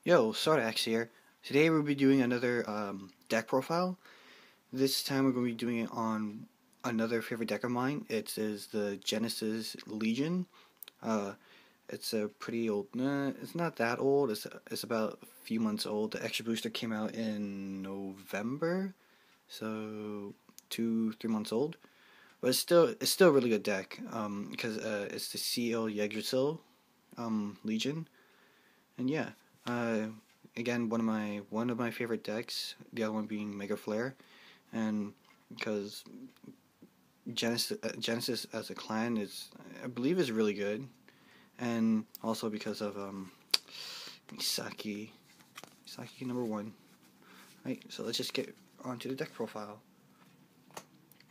Yo, Sardax here. Today we'll be doing another deck profile. This time we're going to be doing it on another favorite deck of mine. It is the Genesis Legion. Uh, it's a pretty old. It's not that old. It's about a few months old. The extra booster came out in November, so 3 months old. But it's still a really good deck. Because it's the CEO Yggdrasil Legion, and yeah. Uh, Again, one of my favorite decks. The other one being Mega Flare, and because Genesis as a clan I believe, is really good, and also because of Misaki, number one. Right. So let's just get onto the deck profile.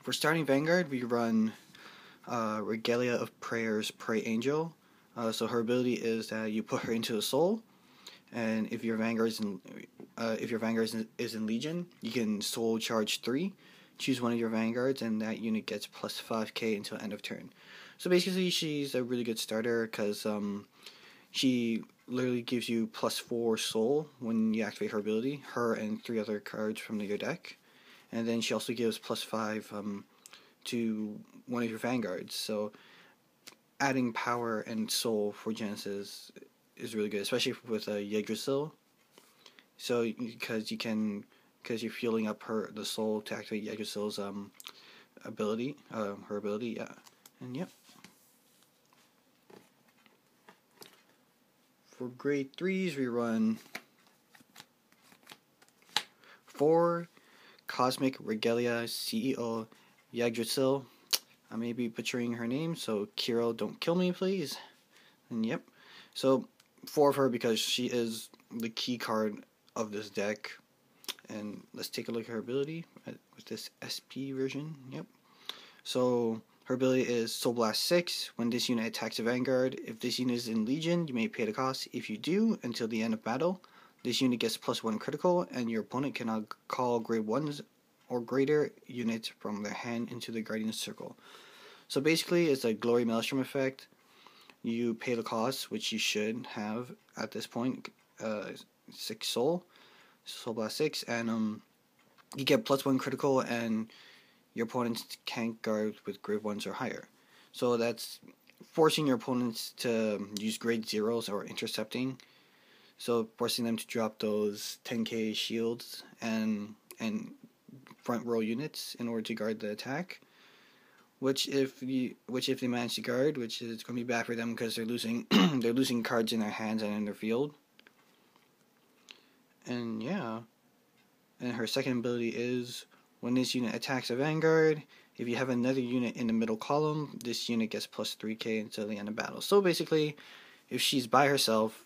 For starting Vanguard, we run Regalia of Prayers, Pray Angel. So her ability is that you put her into the soul. And if your Vanguard is in Legion, you can Soul Charge 3. Choose one of your Vanguards, and that unit gets plus 5k until end of turn. So basically, she's a really good starter because she literally gives you plus 4 Soul when you activate her ability. Her and 3 other cards from your deck, and then she also gives plus 5 to one of your Vanguards. So adding power and Soul for Genesis is really good, especially with Yggdrasil. So because you're fueling up the soul to activate Yggdrasil's ability, her ability, yeah, and yep. For grade 3s, we run 4 Cosmic Regalia CEO Yggdrasil. I may be butchering her name, so Kiro, don't kill me, please. And yep. So 4 of her because she is the key card of this deck. And let's take a look at her ability with this SP version. Yep. So her ability is Soul Blast 6. When this unit attacks a Vanguard, if this unit is in Legion, you may pay the cost. If you do, until the end of battle, this unit gets plus 1 critical, and your opponent cannot call grade 1s or greater units from their hand into the Guardian Circle. So basically, it's a Glory Maelstrom effect. You pay the cost, which you should have at this point, 6 Soul Blast 6, and you get plus 1 critical, and your opponents can't guard with grade 1s or higher. So that's forcing your opponents to use grade 0s or intercepting. So forcing them to drop those 10k shields and front row units in order to guard the attack. Which if they manage to guard, which is going to be bad for them because they're losing they're losing cards in their hands and in their field. And yeah, and her second ability is when this unit attacks a Vanguard, if you have another unit in the middle column, this unit gets plus 3k until the end of battle. So basically, if she's by herself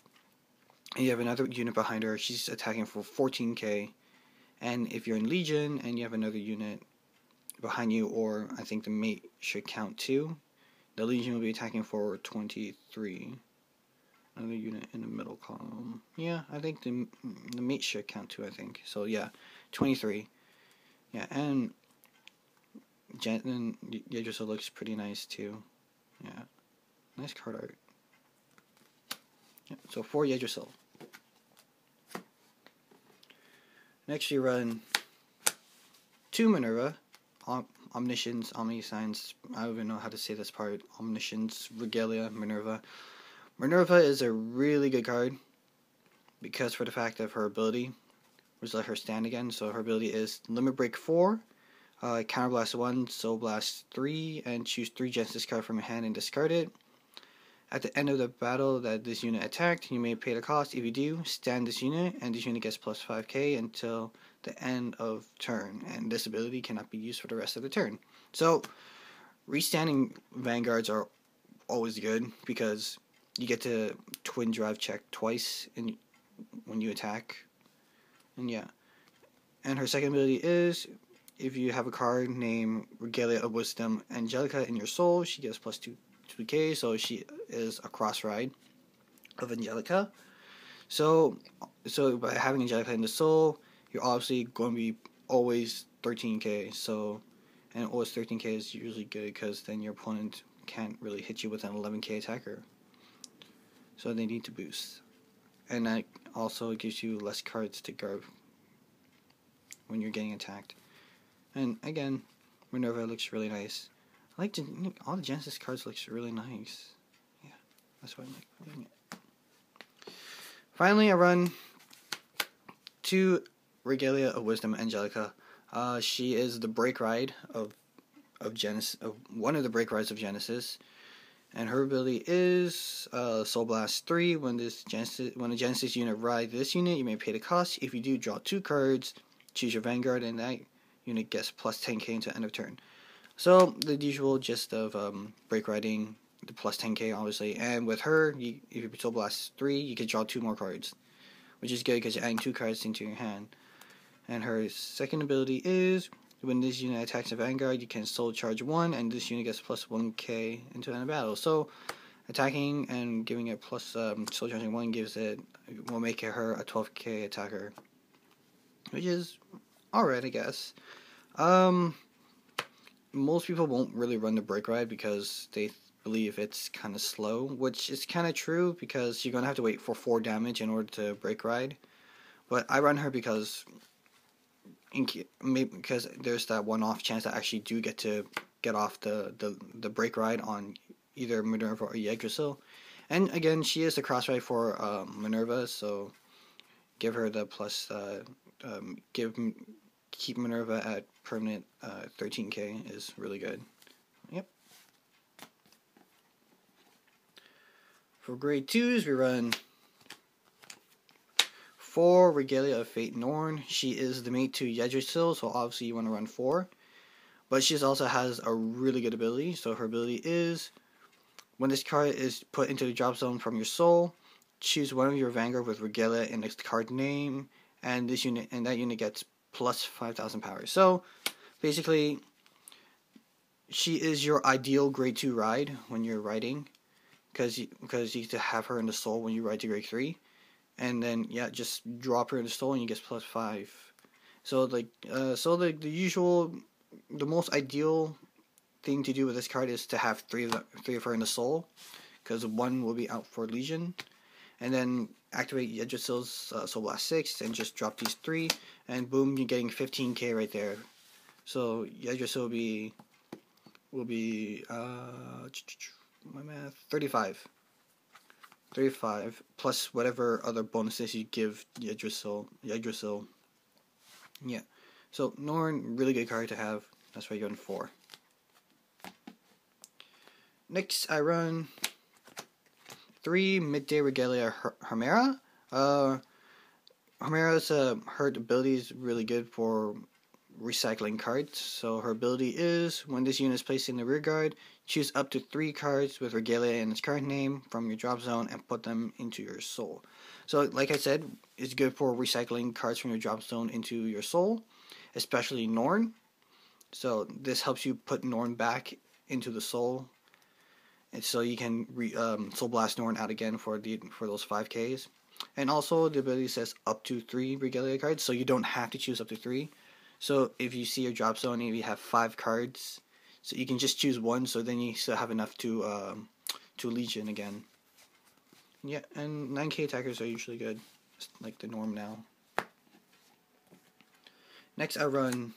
and you have another unit behind her, she's attacking for 14k. And if you're in Legion and you have another unit behind you, or I think the mate should count too, the Legion will be attacking for 23. Another unit in the middle column. Yeah, I think the mate should count too, I think. So yeah, 23. Yeah, and Yggdrasil looks pretty nice too. Yeah, nice card art. Yeah, so 4 Yggdrasil. Next we run 2 Minerva. Omniscience, Omniscience, I don't even know how to say this part. Omniscience, Regalia, Minerva. Minerva is a really good card because for the fact of her ability, which let her stand again. So her ability is Limit Break 4, Counterblast 1, Soul Blast 3, and choose 3 Genesis cards from your hand and discard it. At the end of the battle that this unit attacked, you may pay the cost. If you do, stand this unit, and this unit gets plus 5k until the end of turn, and this ability cannot be used for the rest of the turn. So, restanding Vanguards are always good because you get to twin drive check twice when you attack. And yeah. And her second ability is, if you have a card named Regalia of Wisdom Angelica in your soul, she gets plus 2k, so she is a cross ride of Angelica. So by having Angelica in the soul, you're obviously going to be always 13k. So, and always 13k is usually good because then your opponent can't really hit you with an 11k attacker. So they need to boost. and that also gives you less cards to guard when you're getting attacked. And again, Minerva looks really nice. I like all the Genesis cards looks really nice. Yeah, that's why I like playing it. Finally, I run 2 Regalia of Wisdom Angelica. She is the break ride of Genesis, of one of the break rides of Genesis, and her ability is Soul Blast 3. When a Genesis unit rides this unit, you may pay the cost. If you do, draw 2 cards, choose your Vanguard, and that unit gets plus 10k until end of turn. So the usual gist of break riding, the plus 10k obviously, and with her, if you Soul Blast 3, you can draw 2 more cards, which is good because you're adding 2 cards into your hand. And her second ability is, when this unit attacks a Vanguard, you can Soul Charge 1, and this unit gets plus 1k into end of battle. So attacking and giving it plus Soul Charging 1 will make her a 12k attacker, which is alright, I guess. Most people won't really run the break ride because they believe it's kind of slow, which is kind of true because you're going to have to wait for 4 damage in order to break ride. But I run her because there's that one-off chance that I actually do get to get off the break ride on either Minerva or Yggdrasil. And again, she is the cross ride for Minerva, so give her the plus, keep Minerva at permanent 13k is really good. Yep. For grade 2s, we run 4 Regalia of Fate Norn. She is the mate to Yggdrasil, so obviously you want to run 4. But she also has a really good ability. So her ability is, when this card is put into the drop zone from your soul, choose one of your Vanguard with Regalia in its card name, and that unit gets plus 5,000 power. So basically, she is your ideal grade 2 ride when you're riding, because you get to have her in the soul when you ride to grade 3. And then, yeah, just drop her in the soul and you get plus 5. So, the most ideal thing to do with this card is to have 3 of her in the soul, because 1 will be out for Legion. And then activate Yggdrasil's Soul Blast 6 and just drop these 3, and boom, you're getting 15k right there. So Yggdrasil will be my math, 35 plus whatever other bonuses you give Yggdrasil. Yeah. So Norn, really good card to have. That's why you're going 4. Next, I run 3 Midday Regalia Hemera. Hemera's her ability is really good for recycling cards. So her ability is, when this unit is placed in the rear guard, choose up to 3 cards with Regalia in its card name from your drop zone and put them into your soul. So like I said, it's good for recycling cards from your drop zone into your soul, especially Norn. So this helps you put Norn back into the soul, and so you can Soul Blast Norn out again for those 5Ks. And also the ability says up to 3 Regalia cards, so you don't have to choose up to 3. So if you see your drop zone and you have 5 cards, so you can just choose 1, so then you still have enough to Legion again. Yeah, and 9k attackers are usually good, it's like the norm now. Next, I run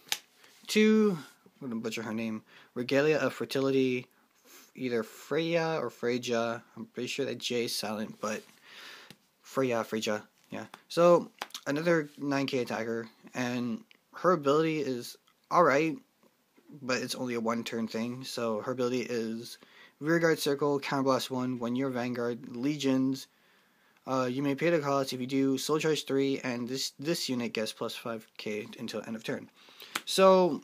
2, I'm going to butcher her name, Regalia of Fertility, either Freyja or Freyja. I'm pretty sure that J is silent, but Freyja, yeah. So, another 9k attacker, and her ability is alright, but it's only a 1-turn thing. So, her ability is Rearguard Circle, Counterblast 1, when your Vanguard Legions, you may pay the cost. If you do, Soul Charge 3, and this unit gets plus 5k until end of turn. So,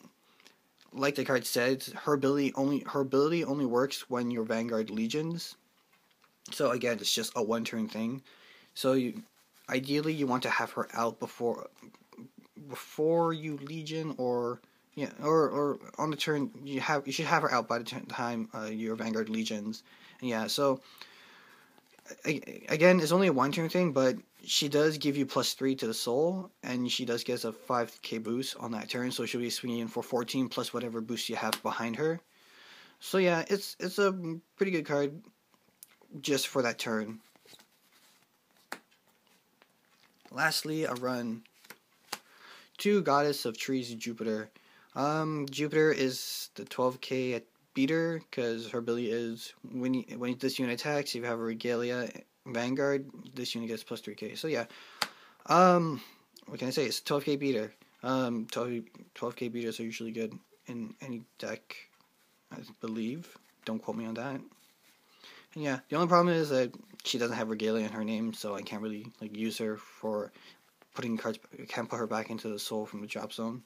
like the card says, her ability only works when your Vanguard Legions. So again, it's just a 1-turn thing. So ideally you want to have her out before you Legion, or on the turn you should have her out by the time your Vanguard Legions. And yeah, so again, it's only a 1-turn thing, but she does give you plus 3 to the soul, and she does get a 5k boost on that turn, so she'll be swinging in for 14 plus whatever boost you have behind her. So yeah, it's a pretty good card just for that turn. lastly, I run 2 Goddess of Trees Jupiter. Jupiter is the 12k beater because her ability is when this unit attacks, if you have a Regalia Vanguard, this unit gets plus 3k. So yeah, what can I say? It's 12k beater. 12k beaters are usually good in any deck, I believe. Don't quote me on that. And yeah, the only problem is that she doesn't have Regalia in her name, so I can't really like use her for putting cards. I can't put her back into the soul from the drop zone.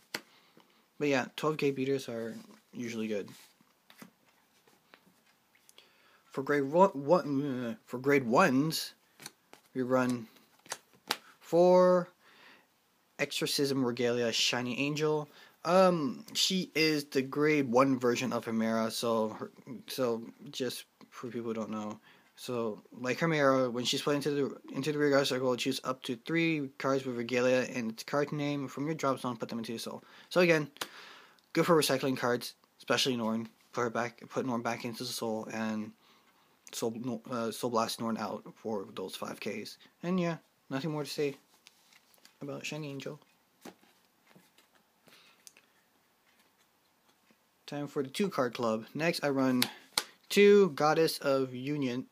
But yeah, 12k beaters are usually good. For grade for grade 1s, we run 4 Exorcism Regalia Shiny Angel. She is the grade 1 version of Hemera, so just for people who don't know. So, like Hemera, when she's put into the rear guard circle, choose up to 3 cards with Regalia and its card name from your drop zone, put them into your soul. So again, good for recycling cards, especially Norn. Put Norn back into the soul, and soul blast Norn out for those 5Ks. And yeah, nothing more to say about Shiny Angel. Time for the 2 card club. Next, I run 2 Goddess of Yuno.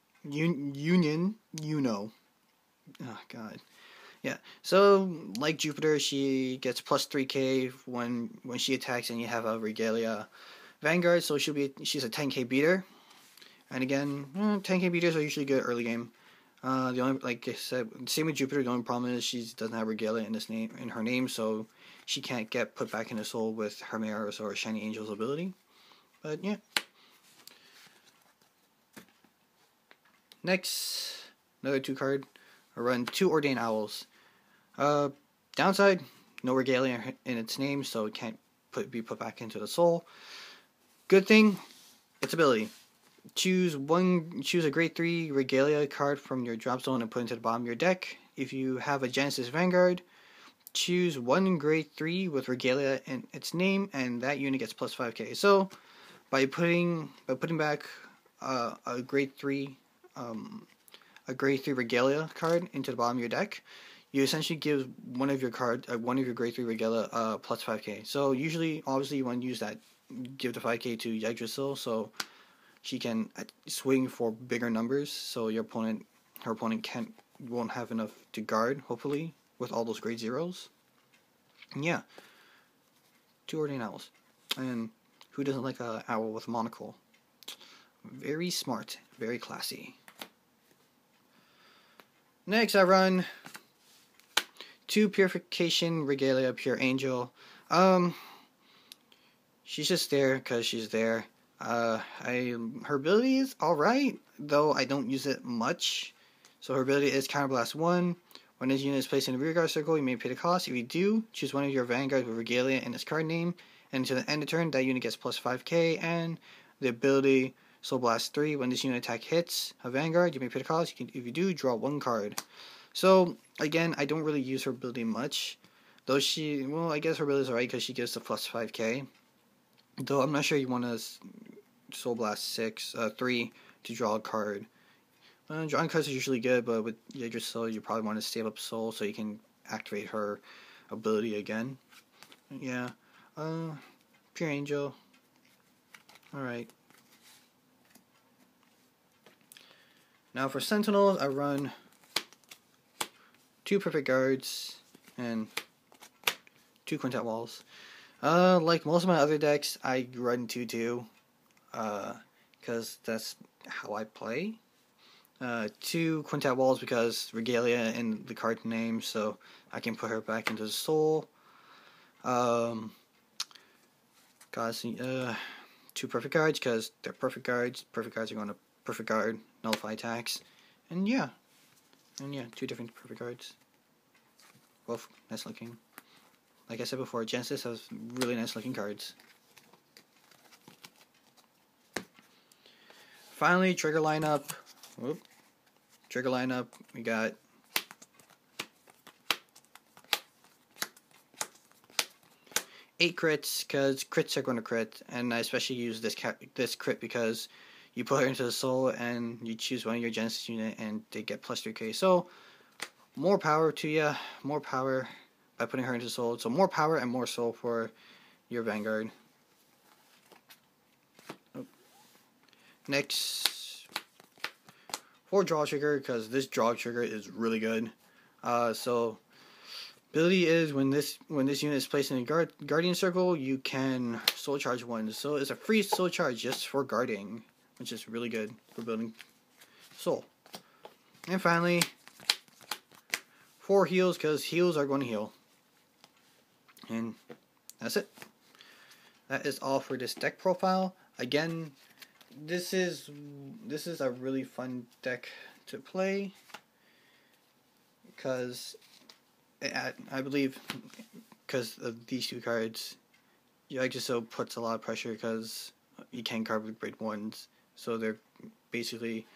Oh god. Yeah. So like Jupiter, she gets plus 3k when she attacks and you have a Regalia Vanguard, so she's a 10k beater. And again, 10k beaters are usually good early game. The only, like I said, same with Jupiter. The only problem is she doesn't have Regalia in her name, so she can't get put back in the soul with Hemera's or Shiny Angel's ability. But yeah. Next, another 2 card. I run 2 Ordain Owls. Downside, no Regalia in its name, so it can't be put back into the soul. Good thing, its ability. Choose a grade 3 Regalia card from your drop zone and put it into the bottom of your deck. If you have a Genesis Vanguard, choose 1 grade 3 with Regalia in its name, and that unit gets plus 5k. So by putting back a grade 3 Regalia card into the bottom of your deck, you essentially give one of your grade 3 Regalia plus 5k. So usually, obviously, you want to use that, give the 5k to Yggdrasil, so she can swing for bigger numbers. So her opponent won't have enough to guard, hopefully, with all those grade 0s. And yeah, 2 Ordain Owls. And who doesn't like an owl with a monocle? Very smart, very classy. Next, I run 2 Purification Regalia Pure Angel. She's just there because she's there. Her ability is alright, though I don't use it much. So her ability is Counterblast 1. When this unit is placed in the rearguard circle, you may pay the cost. If you do, choose one of your Vanguards with Regalia and its card name, and until the end of turn, that unit gets plus 5k, and the ability Soul Blast 3. When this unit attack hits a Vanguard, you may pay the cost. If you do, draw 1 card. So, again, I don't really use her ability much. Though I guess her ability is alright because she gives the plus 5k. Though I'm not sure you want to Soul Blast 3 to draw a card. Drawing cards is usually good, but with Yggdrasil, you probably want to save up Soul so you can activate her ability again. Yeah. Pure Angel. Alright. Now for Sentinels, I run 2 Perfect Guards and 2 Quintet Walls. Like most of my other decks, I run 2-2. Because that's how I play. 2 Quintet Walls because Regalia in the card name, so I can put her back into the soul. Guys, 2 Perfect Guards because they're Perfect Guards. Perfect Guards are going to Perfect Guard, nullify attacks. And yeah, 2 different Perfect Guards. Both nice looking. Like I said before, Genesis has really nice looking cards. Finally, trigger lineup. We got eight crits because crits are going to crit, and I especially use this crit because you put her into the soul and you choose one of your Genesis unit and they get plus 3k. So more power to you. More power by putting her into soul. So more power and more soul for your Vanguard. Next, for draw trigger, because this draw trigger is really good. So ability is when this unit is placed in a guardian circle, you can soul charge one. So it's a free soul charge just for guarding, which is really good for building soul. And finally, 4 heals, because heals are going to heal. And that's it. That is all for this deck profile. Again, this is a really fun deck to play, because I believe because of these 2 cards, Yggdrasil puts a lot of pressure because you can card with grade 1s, so they're basically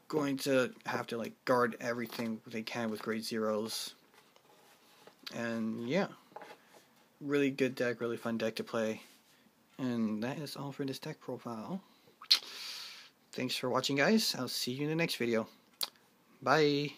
going to have to like guard everything they can with grade 0s. And yeah, really good deck, really fun deck to play. And that is all for this deck profile. Thanks for watching, guys. I'll see you in the next video. Bye.